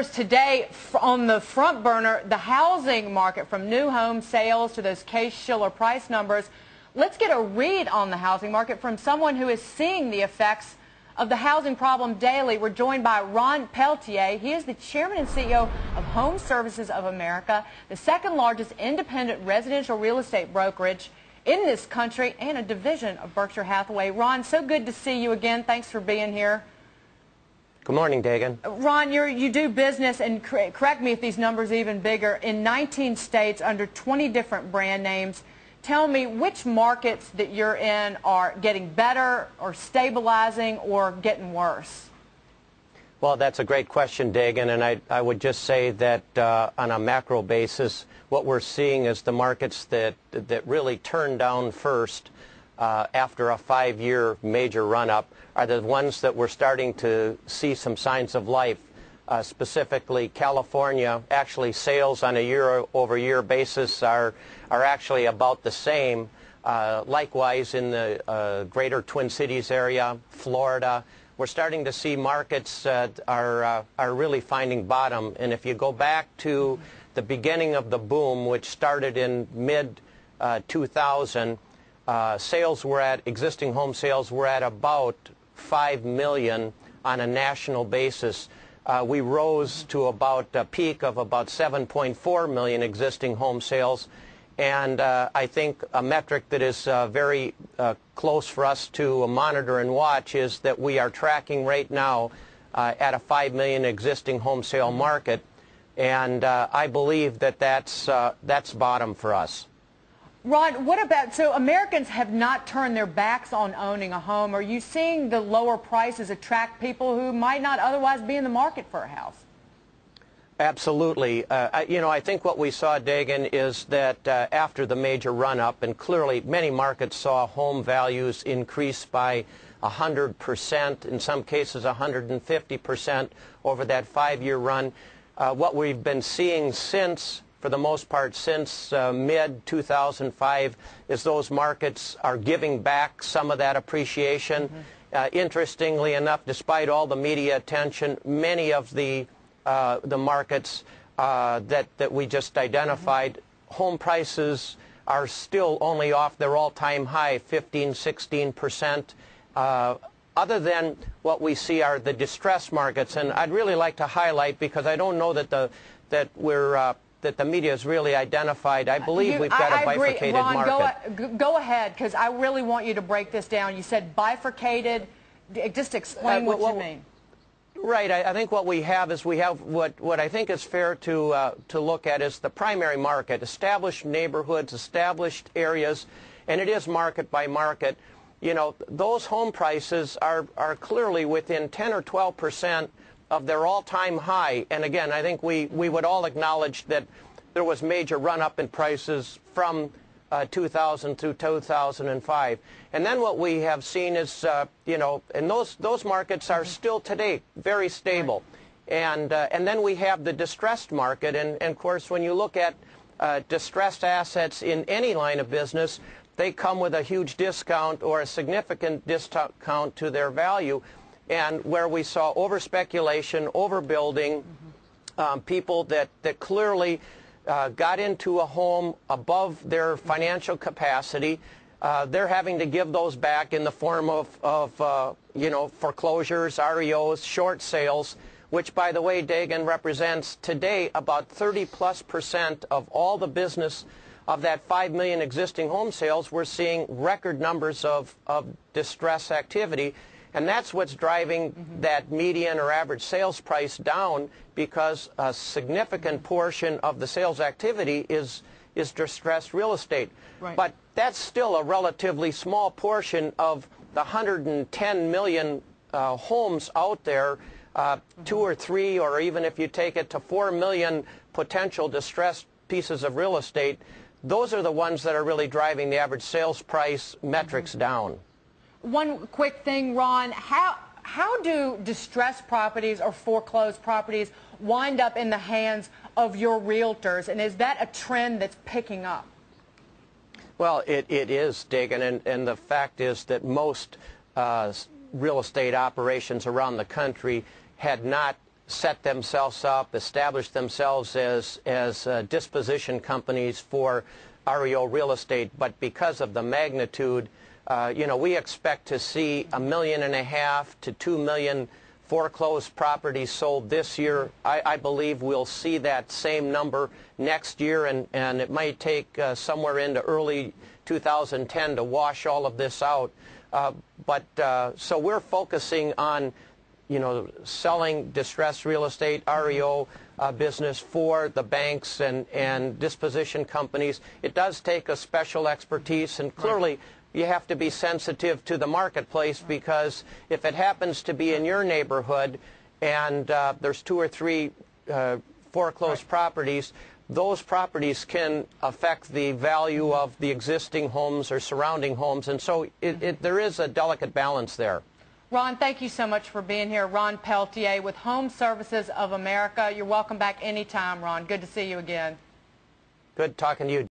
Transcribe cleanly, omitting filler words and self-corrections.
Today, on the front burner, the housing market, from new home sales to those Case-Shiller price numbers. Let's get a read on the housing market from someone who is seeing the effects of the housing problem daily. We're joined by Ron Peltier. He is the chairman and CEO of Home Services of America, the second largest independent residential real estate brokerage in this country and a division of Berkshire Hathaway. Ron, so good to see you again. Thanks for being here. Good morning, Dagan. Ron, you do business, and correct me if these numbers are even bigger, in 19 states under 20 different brand names. Tell me which markets that you're in are getting better or stabilizing or getting worse. Well, that's a great question, Dagan, and I would just say that on a macro basis, what we're seeing is the markets that really turned down first after a 5-year major run-up are the ones that we're starting to see some signs of life. Specifically, California, actually sales on a year-over-year basis are actually about the same. Likewise, in the greater Twin Cities area, Florida, we're starting to see markets that are really finding bottom. And if you go back to the beginning of the boom, which started in mid-2000, existing home sales were at about 5 million on a national basis. We rose to about a peak of about 7.4 million existing home sales. And I think a metric that is very close for us to monitor and watch is that we are tracking right now at a 5 million existing home sale market. And I believe that that's bottom for us. Ron, what about, so Americans have not turned their backs on owning a home. Are you seeing the lower prices attract people who might not otherwise be in the market for a house? Absolutely. I think what we saw, Dagan, is that after the major run-up, and clearly many markets saw home values increase by 100%, in some cases 150% over that 5-year run. What we've been seeing since, for the most part, since mid-2005, is those markets are giving back some of that appreciation. Interestingly enough, despite all the media attention, many of the markets that we just identified, home prices are still only off their all-time high, 15–16%. Other than what we see are the distressed markets, and I'd really like to highlight, because I don't know that the media has really identified. I believe we've got a bifurcated Ron, market. Go ahead, because I really want you to break this down. You said bifurcated. Just explain what you mean. Right. I think what we have is what I think is fair to look at is the primary market, established neighborhoods, established areas, and it is market by market. You know, those home prices are clearly within 10 or 12% of their all-time high. And again, I think we would all acknowledge that there was major run-up in prices from 2000 to 2005. And then what we have seen is, and those markets are still today very stable. And then we have the distressed market. And of course, when you look at distressed assets in any line of business, they come with a huge discount or a significant discount to their value. And where we saw over-speculation, overbuilding, people that clearly got into a home above their financial capacity, they're having to give those back in the form of foreclosures, REOs, short sales, which, by the way, Dagan, represents today about 30+% of all the business of that 5 million existing home sales. We're seeing record numbers of distress activity. And that's what's driving that median or average sales price down, because a significant portion of the sales activity is distressed real estate. Right. But that's still a relatively small portion of the 110 million homes out there, 2 or 3, or even if you take it to 4 million potential distressed pieces of real estate. Those are the ones that are really driving the average sales price metrics down. One quick thing, Ron, how do distressed properties or foreclosed properties wind up in the hands of your realtors, and is that a trend that's picking up? Well, it is, Dagan, and the fact is that most real estate operations around the country had not set themselves up, establish themselves as disposition companies for REO real estate. But because of the magnitude, we expect to see 1.5 million to 2 million foreclosed properties sold this year. I believe we'll see that same number next year, and it might take somewhere into early 2010 to wash all of this out. So we're focusing on, selling distressed real estate, REO business for the banks and disposition companies. It does take a special expertise, and clearly you have to be sensitive to the marketplace, because if it happens to be in your neighborhood and there's 2 or 3 foreclosed properties, those properties can affect the value of the existing homes or surrounding homes, and so there is a delicate balance there. Ron, thank you so much for being here. Ron Peltier with Home Services of America. You're welcome back anytime, Ron. Good to see you again. Good talking to you.